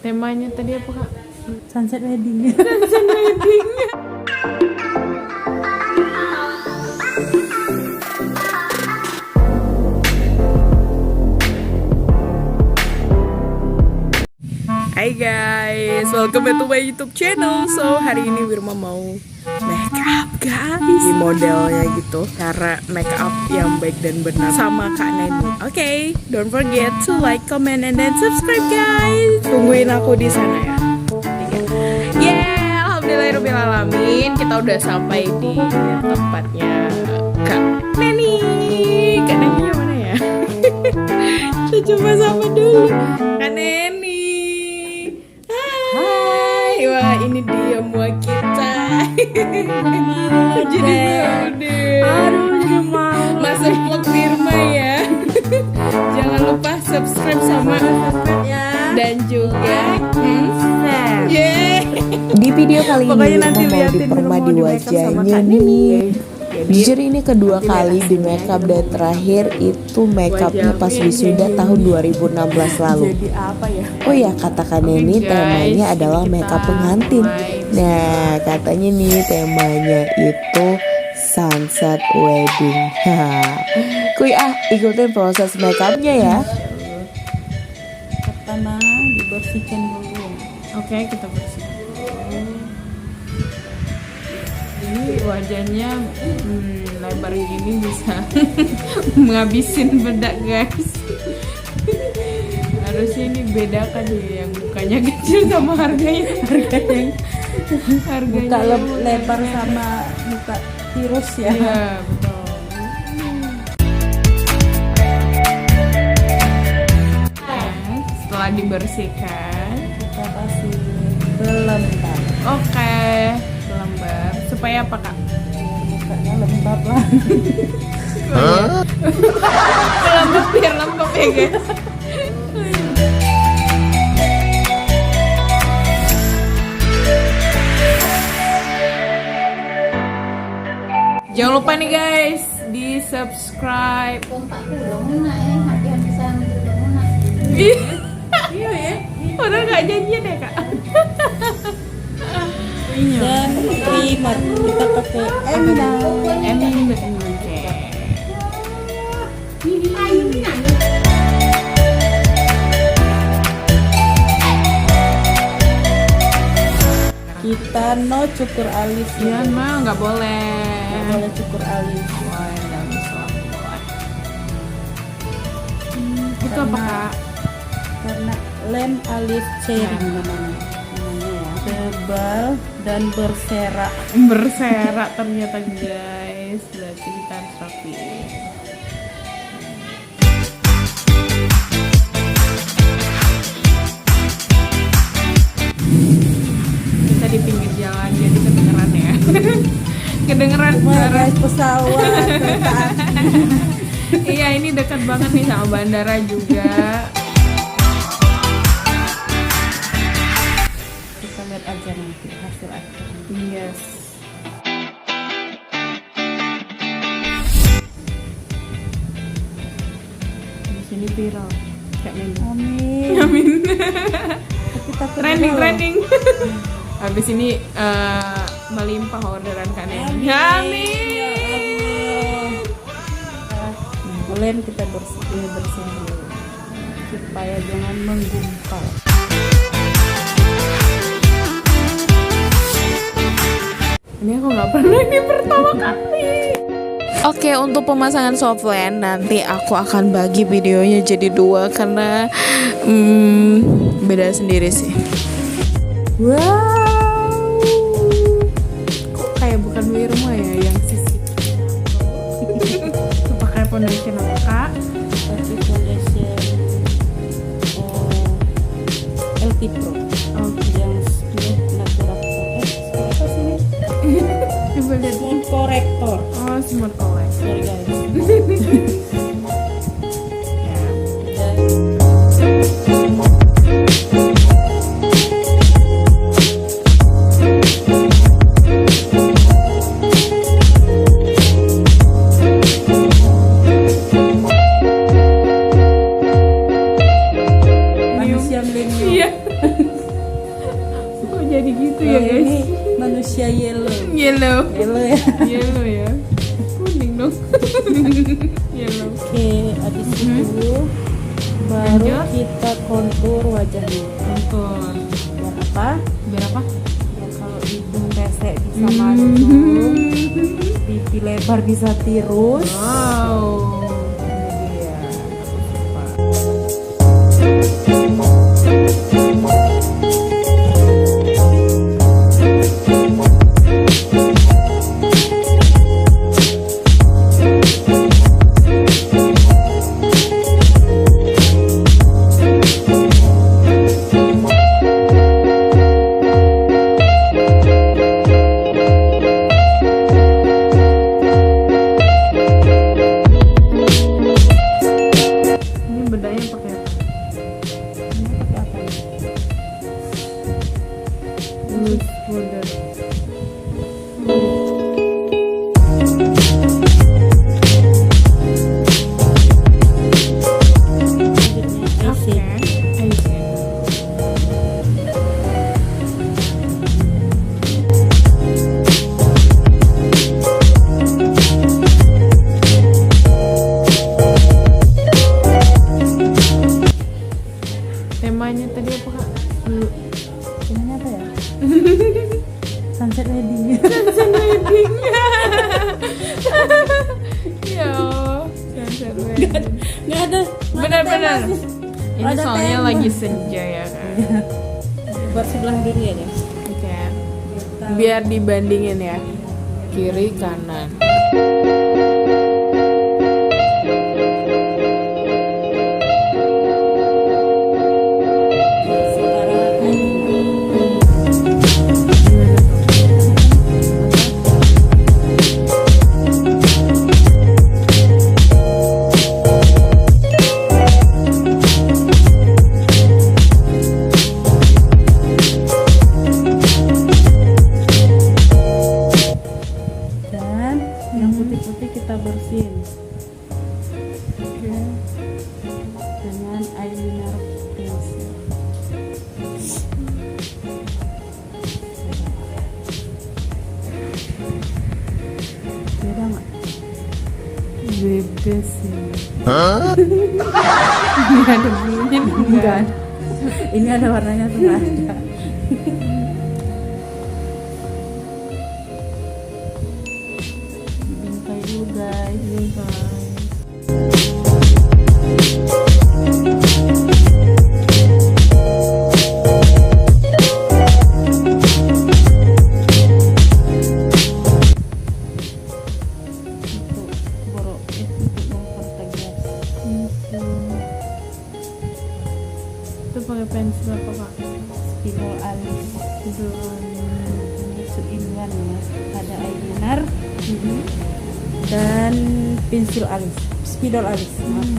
Temanya tadi apa Kak? Sunset wedding. Sunset wedding. Hai guys, welcome back to my YouTube channel. So hari ini Wirma mau make up guys, di modelnya gitu, cara make up yang baik dan benar sama Kak Neni. Oke, don't forget to like, comment, and then subscribe guys. Tungguin aku di sana ya. Yeah, alhamdulillahirobbilalamin, kita udah sampai di tempatnya Kak Neni. Kak Neni yang mana ya? Kita coba sama dulu. Kak Neni. Wah, ini dia muak kita. Jadi udah. Aduh, jadi malu. Masuk vlog Wirma ya. Jangan lupa subscribe sama Ya. dan juga Share. yeah. Di video kali ini Pokoknya Wirma nanti mau liatin diperma Wirma di mau di-makeup sama wajahnya Kak nih. Jujur ini kedua kali di makeup dan terakhir itu makeupnya pas wisuda tahun 2016 lalu. Jadi apa ya? Oh ya, katakan ini temanya adalah makeup pengantin. Nah, katanya nih temanya itu sunset wedding. Kuy ikutin proses makeupnya ya. Pertama dibersihkan dulu. Oke, kita bersihkan. Ini wajahnya lebar gini bisa menghabisin bedak guys. Harusnya ini bedakan ya, yang mukanya kecil sama harganya Muka lebar sama muka tirus ya. Iya betul. Setelah dibersihkan Kita kasih pelembab. oke, pelembab supaya apa Kak? Mukanya lembab lah. Pelembab biar lembab ya guys. Jangan lupa nih guys, di subscribe. Iya ya, padahal nggak janjian ya Kak. Dan primer kita pakai Emang oke. kita no cukur alis Iya mah nggak boleh. Nggak boleh cukur alis. Boleh, nggak bisa. Itu apa Kak? Karena lem alis cherry namanya ya, tebal dan berserak. Berserak ternyata guys, berarti kita harus rapi. Kita di pinggir jalan jadi kedengeran ya. Kedengeran Wah suara. guys, pesawat kereta api. Iya, ini dekat banget nih sama bandara juga. Kita lihat aja nanti hasil akhirnya. Yes. Di sini viral. Kak Neni. Amin. Amin. Tapi takut Trending, dulu. trending. Habis ini melimpah orderan Kak Neni. Amin. Lem kita bersihin dulu supaya jangan menggumpal. Ini aku nggak pernah, ini pertama kali. Oke, untuk pemasangan softland nanti aku akan bagi videonya jadi dua karena beda sendiri sih. Wow. Kok kayak bukan Wirma ya yang sisi. Itu pakai foundation apa Kak? Pakai foundation LT Pro. Yang smooth natural. Apa sih ini? Coba lihat. Smooth corrector. Oh, smooth color. Sorry guys. Ya. Manusia milenial. Iya. jadi gitu ya Kalau guys. ini manusia yellow. Yellow. Yellow ya. Yellow ya. Kuning dong. Yellow. Oke, habis itu baru Lanjut. kita kontur wajahnya. Kontur. Biar apa? Biar apa? Biar kalau hidung pesek bisa masuk, pipi lebar bisa tirus. Wow. Ini dia. Ini bedanya pakai apa? Ini pakai apa nih? Loose powder. Selanjutnya Oke. acid. Temanya tadi apa kak? Dulu. Ini apa ya? Sunset wedding. Ya, sunset wedding. Nggak ada. Benar-benar. Ini Ada soalnya tema. lagi senja ya kan. Buat sebelah dulu ya guys. Oke. Biar dibandingin ya. Kiri kanan. Dan yang putih-putih kita bersihin dengan eyeliner pencil. Beda nggak? Beda sih. Ini ada bulunya enggak? Ini ada warnanya tuh nggak ada. Bingkai dulu guys. Bingkai. Untuk borok untuk mempertegas. Itu pakai pensil apa kak? Spidol alis. Ini two-in-one ya. Ada eyeliner dan pensil alis. Spidol alis. Maaf.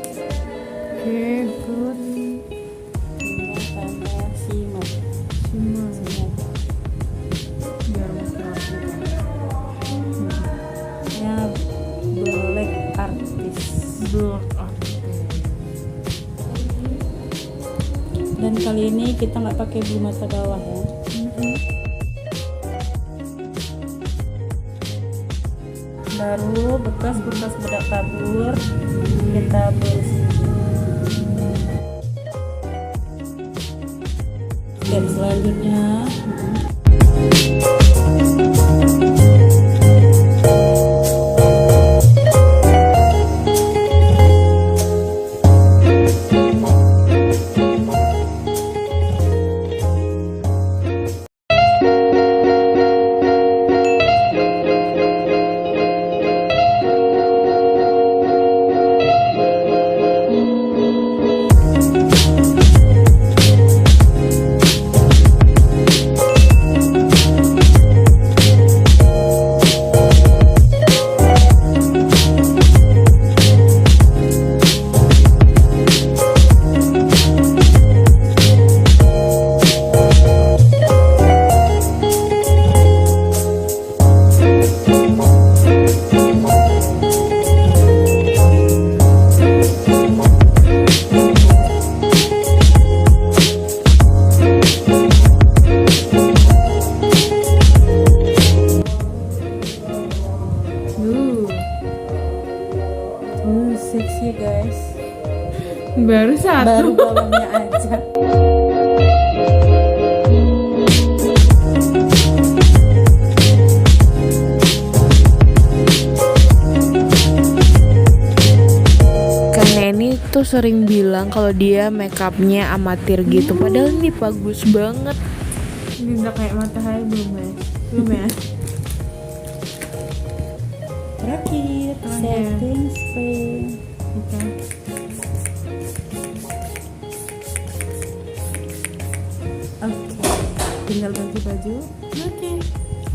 Oke, good. Tinggal tambah shimmer. Shimmer. Shimmer. Biar rapi. Ya, black artist. Black art. Dan kali ini kita nggak pakai bulu mata bawah ya. Baru bekas-bekas bedak tabur kita bersihin. Step selanjutnya Baru satu. Baru bawahnya aja. Kak Neni tuh sering bilang kalau dia makeupnya amatir gitu, padahal ini bagus banget. Ini udah kayak matahari belum ya? Belum ya? Terakhir, setting spray. Oke. Oke, tinggal ganti baju. Oke.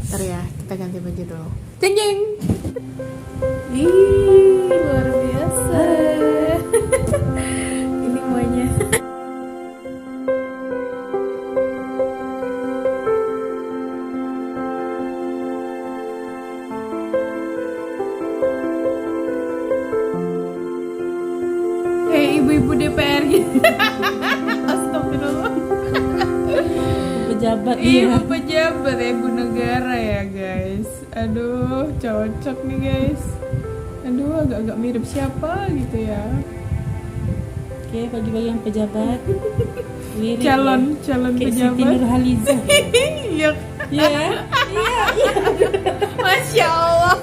Ntar ya, kita ganti baju dulu. Jeng jeng. Ih, luar biasa. Ini semuanya. Kayak ibu-ibu DPR gitu. Astagfirullah. Pejabat Ibu ya. pejabat ya, ibu negara ya guys. Aduh, cocok nih guys. Aduh, agak-agak mirip siapa gitu ya. Oke, bagi-bagi yang pejabat. Mirip Calon ya. Kayak Siti pejabat. Nurhaliza. Iya. Iya. Masya Allah.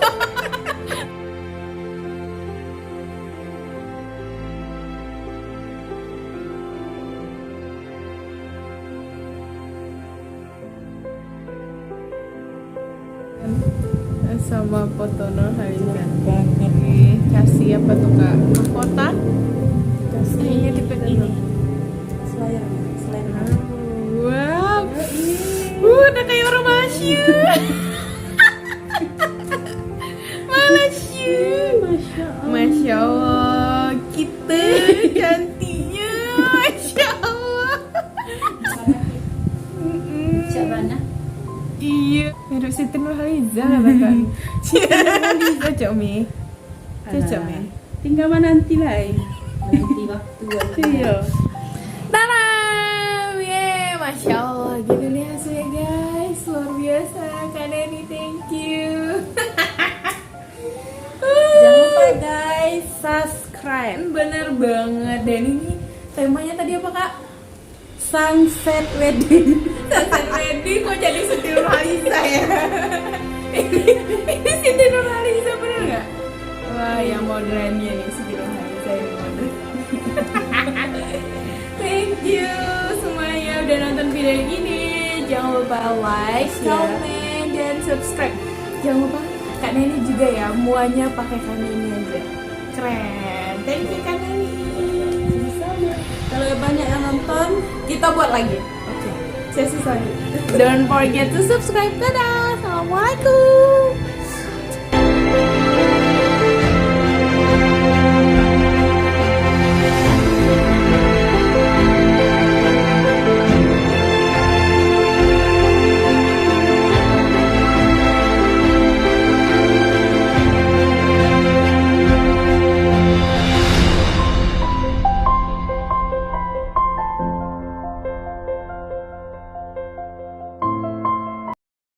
Sama foto Nurhaliza. Banget. Kasih apa tuh kak? Mahkota? Kayaknya dipegang Ini. dulu. Selayar. Wow. Udah kayak orang Malaysia. Malaysia. Masya Allah. Kita cantiknya. Masya Allah. Syabana. Iya. Mirip Siti Nurhaliza katakan. Siti Nurhaliza Cok Mi. Cocok Mi. Tinggal menanti lah. Nanti waktu. Iya. Tadam! Yeay, Masya Allah. Gitu nih hasilnya guys. Luar biasa. Kak Neni, thank you. Jangan lupa guys, subscribe. Bener banget. Dan ini temanya tadi apa kak? Sunset wedding. Sunset wedding. Kok jadi Siti Nurhaliza ya? Ini Siti Nurhaliza bener nggak? Wah, yang modernnya nih Siti Nurhaliza yang modern. Thank you semuanya udah nonton video ini. Jangan lupa like, comment, dan subscribe. Jangan lupa Kak Neni juga ya, muanya pakai Kak Neni aja. Keren. Thank you Kak Neni. Sama. Kalau banyak yang nonton, Kita buat lagi. oke. Sesi selanjutnya. Don't forget to subscribe. Dadah.